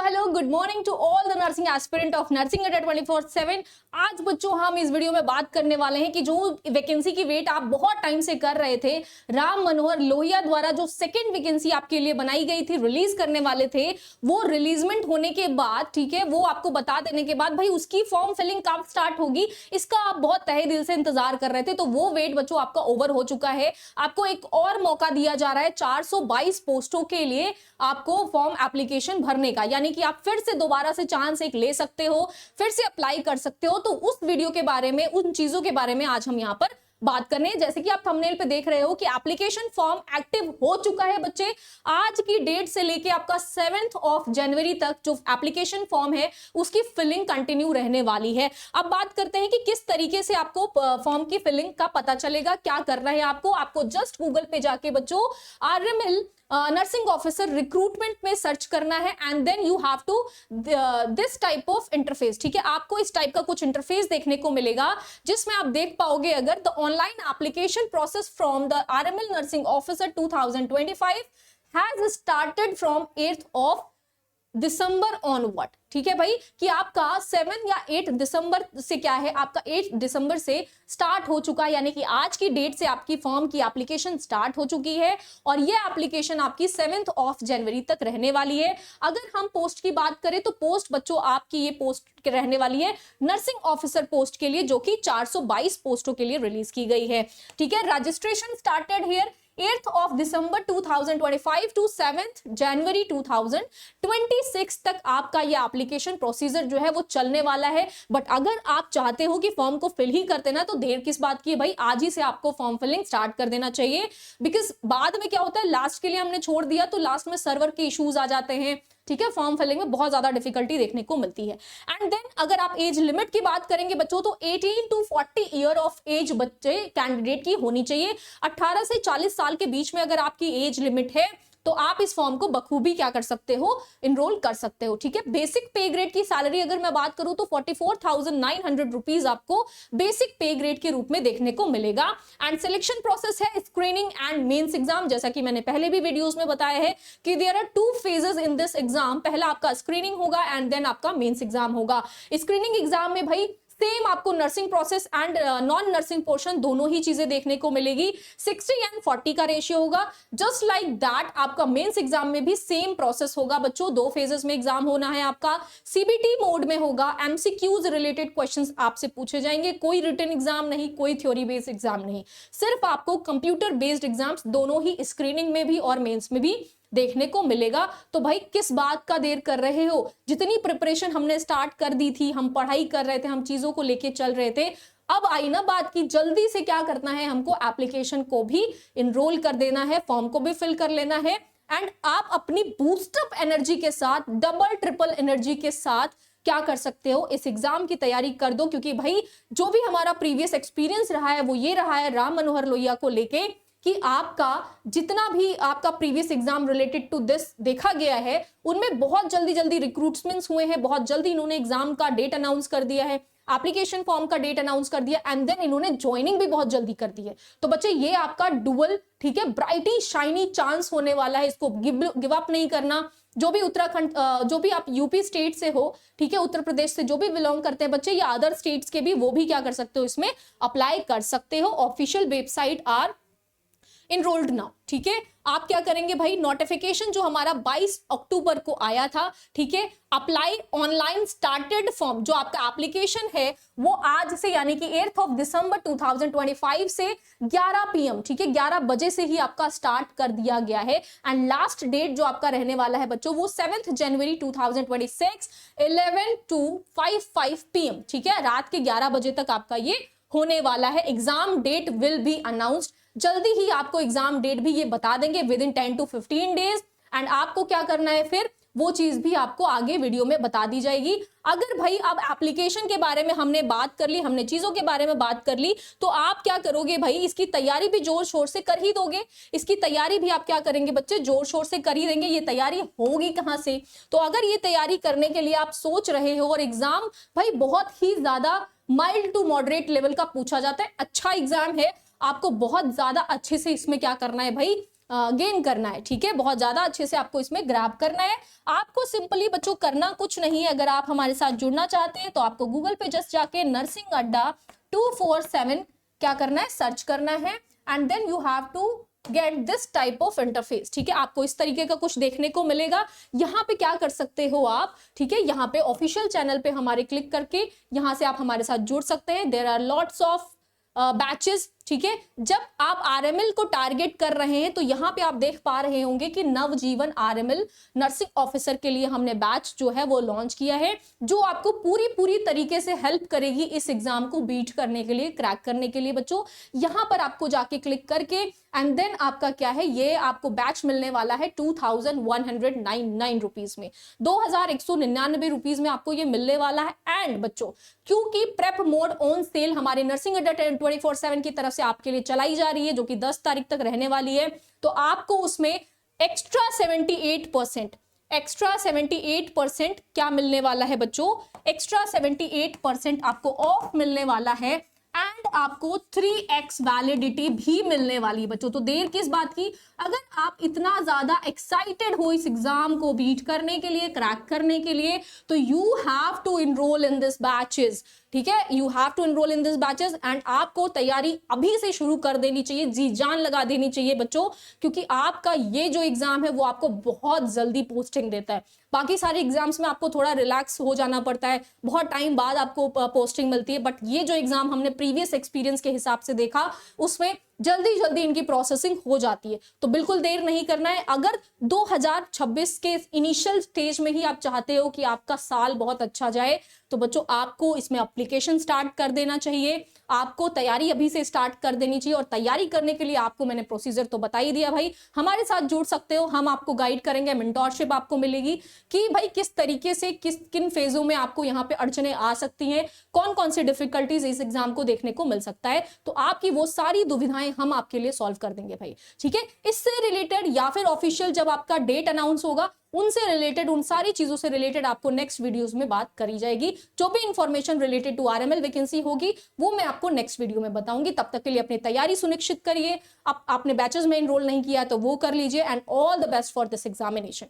So hello good morning to all the nursing aspirant of nursing Adda 24/7। आज बच्चों हम इस वीडियो में बात करने वाले हैं कि जो वैकेंसी की वेट आप बहुत टाइम से कर रहे थे, राम मनोहर लोहिया द्वारा जो सेकंड वैकेंसी आपके लिए बनाई गई थी, रिलीज करने वाले थे, वो रिलीजमेंट होने के बाद, ठीक है, वो आपको बता देने के बाद भाई उसकी फॉर्म फिलिंग कब स्टार्ट होगी, इसका आप बहुत तहे दिल से इंतजार कर रहे थे। तो वो वेट बच्चों आपका ओवर हो चुका है। आपको एक और मौका दिया जा रहा है 422 पोस्टों के लिए आपको फॉर्म एप्लीकेशन भरने का, यानी कि आप फिर से दोबारा से चांस एक ले सकते हो, फिर से अप्लाई कर सकते हो। तो उस वीडियो के बारे में, उन चीजों के बारे में आज हम यहाँ पर बात करने हैं। जैसे कि आप थंबनेल पे देख रहे हो कि एप्लीकेशन फॉर्म एक्टिव हो चुका है बच्चे। आज की डेट से लेके आपका 7 जनवरी तक जो एप्लीकेशन फॉर्म है उसकी फिलिंग कंटिन्यू रहने वाली है। अब बात करते हैं कि किस तरीके से आपको फॉर्म की फिलिंग का पता चलेगा, क्या करना है आपको जस्ट गूगल पे जाके बच्चों RML नर्सिंग ऑफिसर रिक्रूटमेंट में सर्च करना है and then you have to this type of interface. ठीक है, आपको इस टाइप का कुछ इंटरफेस देखने को मिलेगा जिसमें आप देख पाओगे अगर the online application process from the RML nursing officer 2025 has started from 8 December onward. ठीक है भाई, कि आपका 7 या 8 दिसंबर से क्या है, आपका 8 दिसंबर से स्टार्ट हो चुका है, यानी कि आज की डेट से आपकी फॉर्म की एप्लीकेशन स्टार्ट हो चुकी है और ये एप्लीकेशन आपकी 7 जनवरी तक रहने वाली है। अगर हम पोस्ट की बात करें तो पोस्ट बच्चों आपकी ये पोस्ट रहने वाली है नर्सिंग ऑफिसर पोस्ट के लिए, जो कि 422 पोस्टों के लिए रिलीज की गई है। ठीक है, registration started here 8 December 2025 to 7 January 2026 तक आपका ये एप्लीकेशन प्रोसीजर जो है वो चलने वाला है। बट अगर आप चाहते हो कि फॉर्म को फिल ही कर देना तो देर किस बात की है भाई, आज ही से आपको फॉर्म फिलिंग स्टार्ट कर देना चाहिए। बिकॉज बाद में क्या होता है, लास्ट के लिए हमने छोड़ दिया तो लास्ट में सर्वर के इश्यूज आ जाते हैं। ठीक है, फॉर्म फिलिंग में बहुत ज्यादा डिफिकल्टी देखने को मिलती है। एंड देन अगर आप एज लिमिट की बात करेंगे बच्चों तो 18 टू 40 ईयर ऑफ एज बच्चे कैंडिडेट की होनी चाहिए। 18 से 40 साल के बीच में अगर आपकी एज लिमिट है तो आप इस फॉर्म को बखूबी क्या कर सकते हो, इनरोल कर सकते हो। ठीक है, बेसिक पे ग्रेड की सैलरी अगर मैं बात करूं तो 44,900 रुपीज आपको बेसिक पे ग्रेड के रूप में देखने को मिलेगा। एंड सिलेक्शन प्रोसेस है स्क्रीनिंग एंड मेंस एग्जाम, जैसा कि मैंने पहले भी वीडियोस में बताया है कि there are 2 phases in this exam. पहला आपका स्क्रीनिंग होगा एंड देन आपका मेंस एग्जाम होगा। स्क्रीनिंग एग्जाम में भाई सेम आपको nursing process and non nursing portion दोनों ही चीजें देखने को मिलेगी। 60:40 का रेशियो होगा। जस्ट लाइक दैट आपका मेंस एग्जाम में भी सेम प्रोसेस होगा बच्चों। 2 फेजेस में एग्जाम होना है आपका। CBT मोड में होगा। MCQs रिलेटेड क्वेश्चंस आपसे पूछे जाएंगे। कोई रिटन एग्जाम नहीं, कोई थ्योरी बेस्ड एग्जाम नहीं, सिर्फ आपको कंप्यूटर बेस्ड एग्जाम्स दोनों ही स्क्रीनिंग में भी और मेंस में भी देखने को मिलेगा। तो भाई किस बात का देर कर रहे हो, जितनी प्रिपरेशन हमने स्टार्ट कर दी थी, हम पढ़ाई कर रहे थे, हम चीजों को लेके चल रहे थे, अब आई ना बात की जल्दी से क्या करना है, हमको एप्लीकेशन को भी इनरोल कर देना है, फॉर्म को भी फिल कर लेना है एंड आप अपनी बूस्टअप एनर्जी के साथ, डबल ट्रिपल एनर्जी के साथ क्या कर सकते हो, इस एग्जाम की तैयारी कर दो। क्योंकि भाई जो भी हमारा प्रीवियस एक्सपीरियंस रहा है वो ये रहा है राम मनोहर लोहिया को लेके कि आपका जितना भी आपका previous exam related to this देखा गया है उनमें बहुत जल्दी जल्दी रिक्रूटमेंट्स हुए हैं, बहुत जल्दी इन्होंने एग्जाम का डेट अनाउंस कर दिया है, एप्लीकेशन फॉर्म का डेट अनाउंस कर दिया एंड देन इन्होंने ज्वाइनिंग भी बहुत जल्दी कर दी है। तो बच्चे ये आपका डुअल, ठीक है, ब्राइटी शाइनी चांस होने वाला है, इसको गिव अप नहीं करना। जो भी उत्तराखंड, जो भी आप यूपी स्टेट से हो, ठीक है, उत्तर प्रदेश से जो भी बिलोंग करते हैं बच्चे या अदर स्टेट्स के भी, वो भी क्या कर सकते हो, इसमें अप्लाई कर सकते हो। Official website R enrolled now. ठीक है, आप क्या करेंगे भाई, नोटिफिकेशन जो हमारा 22 अक्टूबर को आया था, ठीक है, अप्लाई ऑनलाइन स्टार्टेड फॉर्म, जो आपका एप्लीकेशन है वो आज से यानी कि 8 दिसंबर 2025 से 11 PM, ठीक है, 11 बजे से ही आपका स्टार्ट कर दिया गया है। एंड लास्ट डेट जो आपका रहने वाला है बच्चों वो 7 जनवरी 2026 11 to 5 PM, ठीक है, रात के 11 बजे तक आपका ये होने वाला है। Exam date will be announced, जल्दी ही आपको एग्जाम डेट भी ये बता देंगे within 10 to 15 days. And आपको क्या करना है फिर वो चीज भी आपको आगे वीडियो में बता दी जाएगी। अगर भाई अब एप्लीकेशन के बारे में हमने बात कर ली, हमने चीजों के बारे में बात कर ली, तो आप क्या करोगे भाई, इसकी तैयारी भी जोर शोर से कर ही दोगे। इसकी तैयारी भी आप क्या करेंगे बच्चे, जोर शोर से कर ही देंगे। ये तैयारी होगी कहां से, तो अगर ये तैयारी करने के लिए आप सोच रहे हो और एग्जाम भाई बहुत ही ज्यादा माइल्ड टू मॉडरेट लेवल का पूछा जाता है, अच्छा एग्जाम है, आपको बहुत ज्यादा अच्छे से इसमें क्या करना है भाई, गेन करना है, ठीक है, बहुत ज्यादा अच्छे से आपको इसमें ग्रैब करना है। आपको सिंपली बच्चों करना कुछ नहीं है, अगर आप हमारे साथ जुड़ना चाहते हैं तो आपको गूगल पे जस्ट जाके नर्सिंग अड्डा 247 क्या करना है, सर्च करना है, and then you have to get this type of interface, ठीक है। आपको इस तरीके का कुछ देखने को मिलेगा। यहाँ पे क्या कर सकते हो आप, ठीक है, यहाँ पे ऑफिशियल चैनल पे हमारे क्लिक करके यहाँ से आप हमारे साथ जुड़ सकते हैं। There are lots of batches, ठीक है। जब आप आरएमएल को टारगेट कर रहे हैं तो यहाँ पे आप देख पा रहे होंगे कि नवजीवन आरएमएल नर्सिंग ऑफिसर के लिए हमने बैच जो है वो लॉन्च किया है, जो आपको पूरी तरीके से हेल्प करेगी इस एग्जाम को बीट करने के लिए, क्रैक करने के लिए। बच्चों यहाँ पर आपको जाके क्लिक करके एंड देन आपका क्या है, ये आपको बैच मिलने वाला है 2199 रुपीज में, 2199 रुपीज में आपको ये मिलने वाला है। एंड बच्चों क्योंकि प्रेप मोड ऑन सेल हमारे नर्सिंग अड्डा 24/7 की तरफ से आपके लिए चलाई जा रही है, जो कि 10 तारीख तक रहने वाली है, तो आपको उसमें एक्स्ट्रा 78% क्या मिलने वाला है बच्चों, एक्स्ट्रा 78% आपको ऑफ मिलने वाला है, एंड आपको 3x वैलिडिटी भी मिलने वाली है बच्चों। तो देर किस बात की, अगर आप इतना ज्यादा एक्साइटेड हो इस एग्जाम को बीट करने के लिए, क्रैक करने के लिए, तो you have to enrol in this batches, ठीक है, you have to enrol in this batches. And आपको तैयारी अभी से शुरू कर देनी चाहिए, जी जान लगा देनी चाहिए बच्चों, क्योंकि आपका ये जो एग्जाम है वो आपको बहुत जल्दी पोस्टिंग देता है। बाकी सारे एग्जाम्स में आपको थोड़ा रिलैक्स हो जाना पड़ता है, बहुत टाइम बाद आपको पोस्टिंग मिलती है, बट ये जो एग्जाम हमने प्रीवियस एक्सपीरियंस के हिसाब से देखा उसमें जल्दी इनकी प्रोसेसिंग हो जाती है। तो बिल्कुल देर नहीं करना है। अगर 2026 के इनिशियल स्टेज में ही आप चाहते हो कि आपका साल बहुत अच्छा जाए, तो बच्चों आपको इसमें एप्लीकेशन स्टार्ट कर देना चाहिए, आपको तैयारी अभी से स्टार्ट कर देनी चाहिए। और तैयारी करने के लिए आपको मैंने प्रोसीजर तो बता ही दिया भाई, हमारे साथ जुड़ सकते हो, हम आपको गाइड करेंगे, मेंटोरशिप आपको मिलेगी कि भाई किस तरीके से किन फेजों में आपको यहाँ पे अड़चने आ सकती हैं, कौन कौन सी डिफिकल्टीज इस एग्जाम को देखने को मिल सकता है, तो आपकी वो सारी दुविधाएं हम आपके लिए सॉल्व कर देंगे भाई, ठीक है। इससे रिलेटेड या फिर ऑफिशियल जब आपका डेट अनाउंस होगा उनसे रिलेटेड, उन सारी चीजों से रिलेटेड आपको नेक्स्ट वीडियोस में बात करी जाएगी। जो भी information related to RML vacancy होगी वो मैं आपको नेक्स्ट वीडियो में बताऊंगी। तब तक के लिए अपनी तैयारी सुनिश्चित करिए। आपने बैचेस में एनरोल नहीं किया तो वो कर लीजिए, and all the best for this examination.